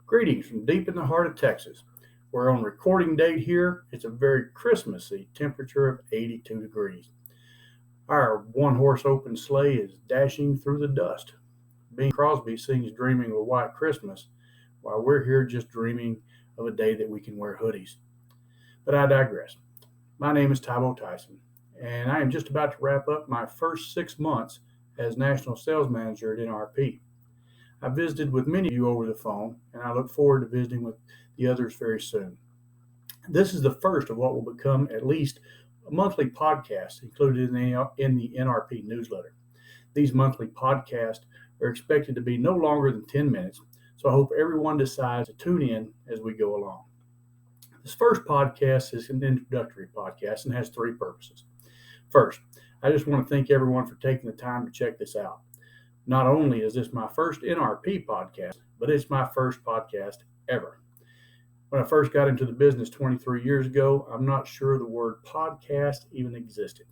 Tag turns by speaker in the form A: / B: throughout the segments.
A: Greetings from deep in the heart of Texas. We're on recording date here. It's a very Christmassy temperature of 82 degrees. Our one-horse open sleigh is dashing through the dust. Bing Crosby sings Dreaming of a White Christmas, while we're here just dreaming of a day that we can wear hoodies. But I digress. My name is Tybo Tyson, and I am just about to wrap up my first 6 months as National Sales Manager at NRP. I visited with many of you over the phone, and I look forward to visiting with the others very soon. This is the first of what will become at least a monthly podcast included in the NRP newsletter. These monthly podcasts are expected to be no longer than 10 minutes, so I hope everyone decides to tune in as we go along. This first podcast is an introductory podcast and has three purposes. First, I just want to thank everyone for taking the time to check this out. Not only is this my first NRP podcast, but it's my first podcast ever. When I first got into the business 23 years ago, I'm not sure the word podcast even existed.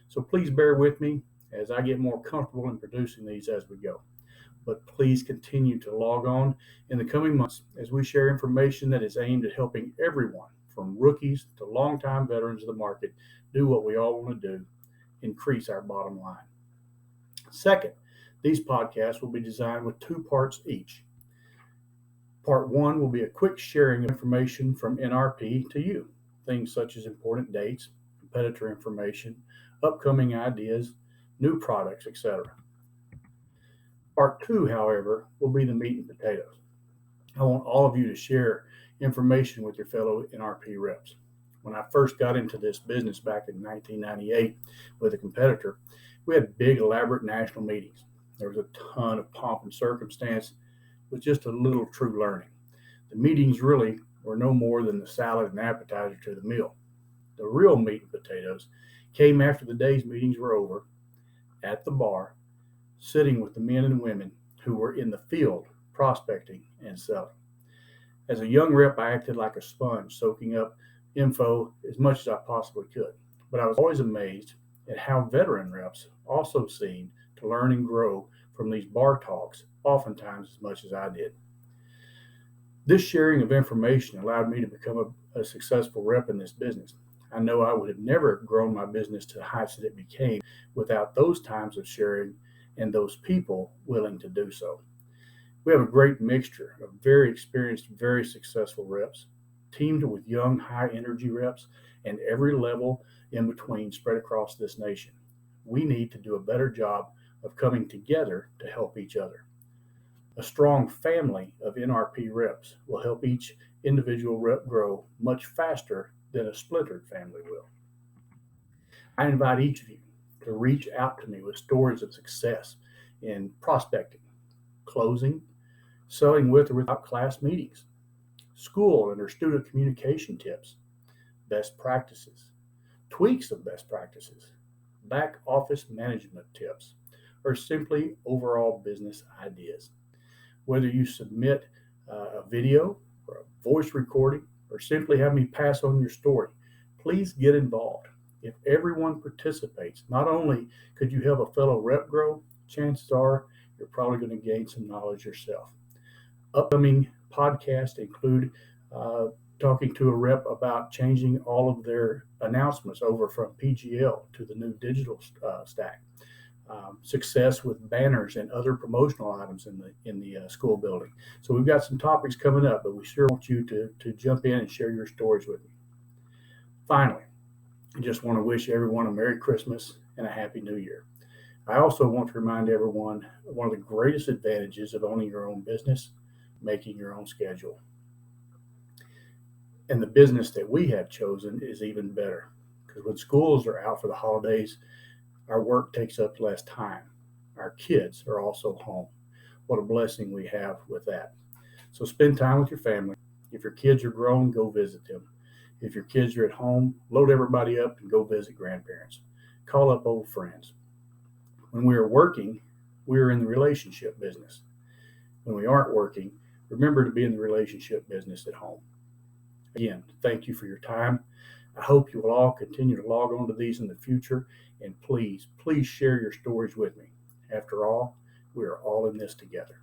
A: So please bear with me as I get more comfortable in producing these as we go. But please continue to log on in the coming months as we share information that is aimed at helping everyone, from rookies to longtime veterans of the market, do what we all want to do, increase our bottom line. Second, these podcasts will be designed with two parts each. Part one will be a quick sharing of information from NRP to you, things such as important dates, competitor information, upcoming ideas, new products, etc. Part two, however, will be the meat and potatoes. I want all of you to share information with your fellow NRP reps. When I first got into this business back in 1998 with a competitor, we had big, elaborate national meetings. There was a ton of pomp and circumstance with just a little true learning. The meetings really were no more than the salad and appetizer to the meal. The real meat and potatoes came after the day's meetings were over, at the bar, sitting with the men and women who were in the field prospecting and selling. As a young rep, I acted like a sponge, soaking up info as much as I possibly could. But I was always amazed at how veteran reps also seemed to learn and grow from these bar talks, oftentimes as much as I did. This sharing of information allowed me to become a successful rep in this business. I know I would have never grown my business to the heights that it became without those times of sharing and those people willing to do so. We have a great mixture of very experienced, very successful reps, teamed with young, high-energy reps, and every level in between spread across this nation. We need to do a better job of coming together to help each other. A strong family of NRP reps will help each individual rep grow much faster than a splintered family will. I invite each of you to reach out to me with stories of success in prospecting, closing, selling with or without class meetings, school and or student communication tips, best practices, tweaks of best practices, back office management tips, or simply overall business ideas. Whether you submit a video or a voice recording or simply have me pass on your story, please get involved. If everyone participates, not only could you help a fellow rep grow, chances are you're probably going to gain some knowledge yourself. Upcoming podcasts include talking to a rep about changing all of their announcements over from PGL to the new digital stack. Success with banners and other promotional items in the school building. So we've got some topics coming up, but we sure want you to jump in and share your stories with me. Finally, I just want to wish everyone a Merry Christmas and a Happy New Year. I also want to remind everyone one of the greatest advantages of owning your own business, making your own schedule. And the business that we have chosen is even better, because when schools are out for the holidays, our work takes up less time. Our kids are also home. What a blessing we have with that. So spend time with your family. If your kids are grown, go visit them. If your kids are at home, load everybody up and go visit grandparents. Call up old friends. When we are working, we are in the relationship business. When we aren't working, remember to be in the relationship business at home. Again, thank you for your time. I hope you will all continue to log on to these in the future, and please share your stories with me. After all, we are all in this together.